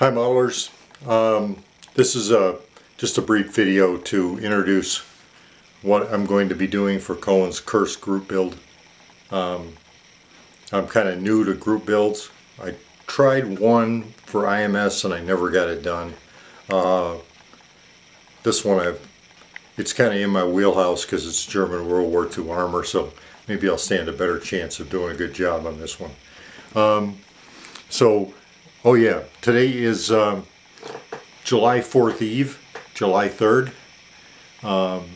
Hi modelers, this is just a brief video to introduce what I'm going to be doing for Coen's Kursk group build. I'm kind of new to group builds. I tried one for IMS and I never got it done. This one it's kind of in my wheelhouse because it's German World War II armor, so maybe I'll stand a better chance of doing a good job on this one. Oh yeah, today is July 4th Eve, July 3rd, and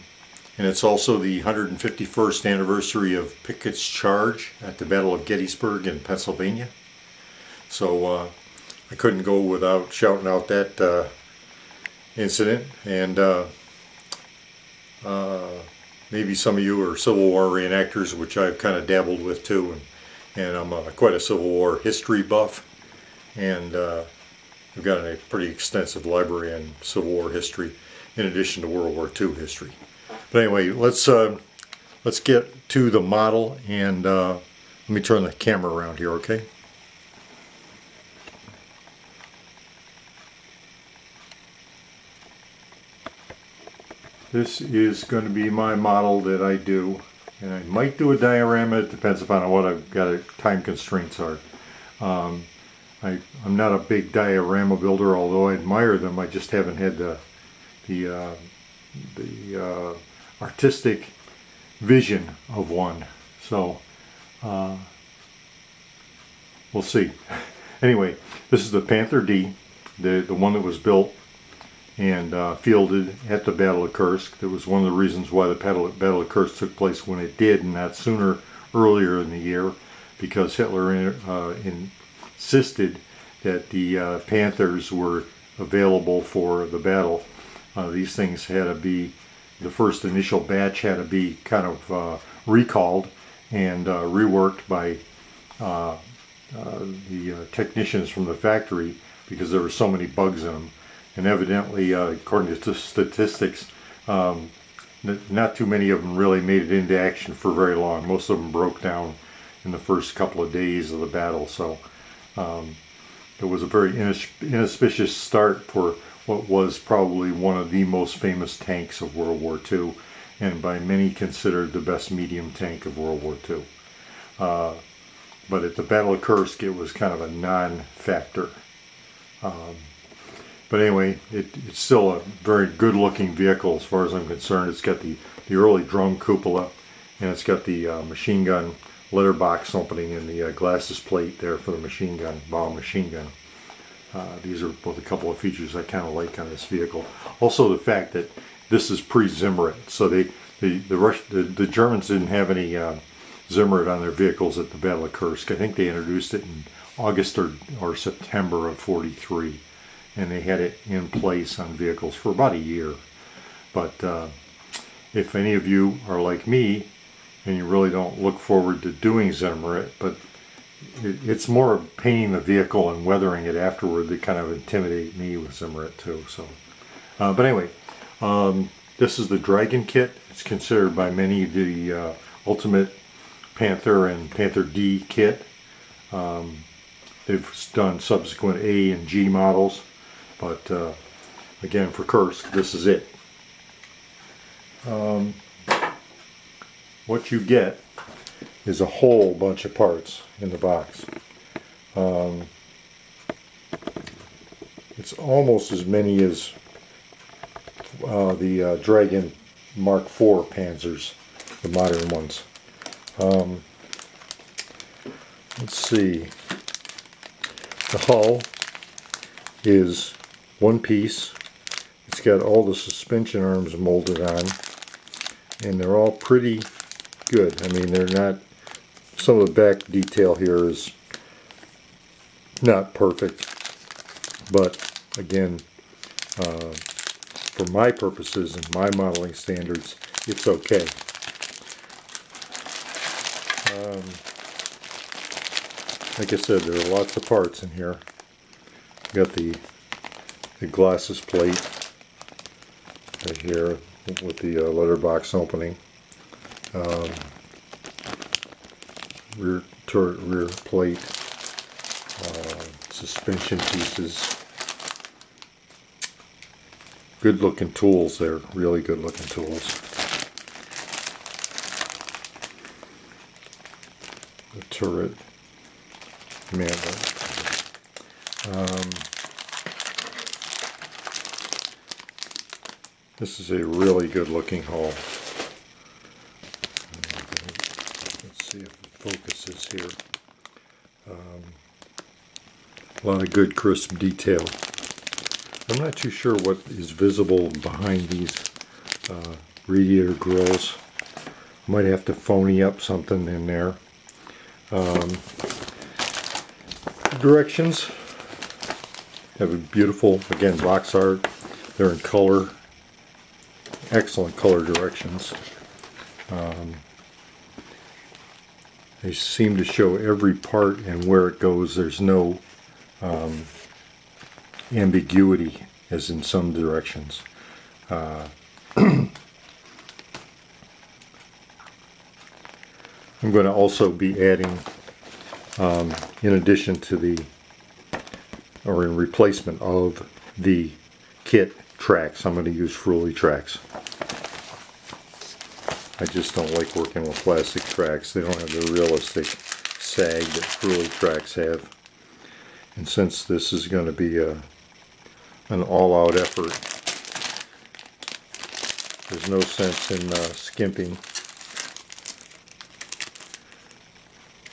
it's also the 151st anniversary of Pickett's charge at the Battle of Gettysburg in Pennsylvania. So I couldn't go without shouting out that incident, and maybe some of you are Civil War reenactors, which I've kind of dabbled with too, and I'm quite a Civil War history buff. And we've got a pretty extensive library on Civil War history in addition to World War II history. But anyway, let's get to the model, and let me turn the camera around here, okay? This is going to be my model that I do, and I might do a diorama. It depends upon what I've got time constraints are. I'm not a big diorama builder, although I admire them. I just haven't had the artistic vision of one. So we'll see. Anyway, this is the Panther D, the one that was built and fielded at the Battle of Kursk. That was one of the reasons why the Battle of Kursk took place when it did, and not earlier in the year, because Hitler insisted that the Panthers were available for the battle. These things had to be, the first initial batch had to be kind of recalled and reworked by the technicians from the factory because there were so many bugs in them. And evidently, according to statistics, not too many of them really made it into action for very long. Most of them broke down in the first couple of days of the battle. So it was a very inauspicious start for what was probably one of the most famous tanks of World War II, and by many considered the best medium tank of World War II. But at the Battle of Kursk, it was kind of a non-factor. But anyway, it's still a very good-looking vehicle as far as I'm concerned. It's got the early drum cupola, and it's got the machine gun letterbox opening and the glasses plate there for the machine gun, bomb machine gun. These are both a couple of features I kind of like on this vehicle. Also the fact that this is pre-Zimmerit, so the Germans didn't have any Zimmerit on their vehicles at the Battle of Kursk. I think they introduced it in August or September of '43, and they had it in place on vehicles for about a year. But if any of you are like me, and you really don't look forward to doing Zimmerit, but it's more painting the vehicle and weathering it afterward that kind of intimidate me with Zimmerit too. So, but anyway, this is the Dragon kit. It's considered by many the ultimate Panther and Panther D kit. They've done subsequent A and G models, but again, for Kursk, this is it. What you get is a whole bunch of parts in the box. It's almost as many as the Dragon Mark IV Panzers, the modern ones. Let's see. The hull is one piece. It's got all the suspension arms molded on, and they're all pretty good. I mean, they're not, some of the back detail here is not perfect, but again, for my purposes and my modeling standards, it's okay. Like I said, there are lots of parts in here. Got the glasses plate right here with the letterbox opening. Rear plate, suspension pieces, Good looking tools there, really good looking tools. The turret, man. This is a really good looking hull. Let's see if it focuses here. A lot of good crisp detail. I'm not too sure what is visible behind these radiator grills. Might have to phony up something in there. Directions have a beautiful, again, box art. They're in color. Excellent color directions. They seem to show every part and where it goes. There's no ambiguity as in some directions. I'm going to also be adding, in addition to the, or in replacement of the kit tracks, I'm going to use Fruly tracks. I just don't like working with plastic tracks. They don't have the realistic sag that Fruly tracks have. And since this is going to be an all-out effort, there's no sense in skimping.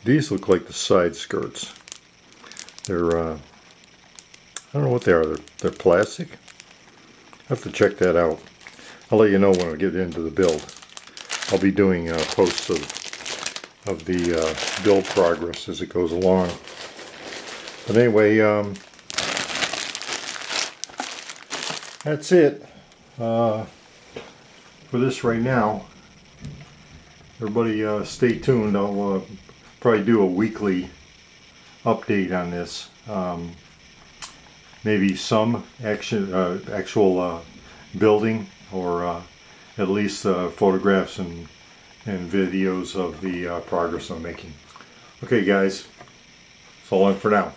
These look like the side skirts. They're, I don't know what they are. They're plastic? I have to check that out. I'll let you know when I get into the build. I'll be doing posts of the build progress as it goes along. But anyway, that's it for this right now. Everybody stay tuned. I'll probably do a weekly update on this. Maybe some actual building, or at least photographs and videos of the progress I'm making. Okay guys, that's all in for now.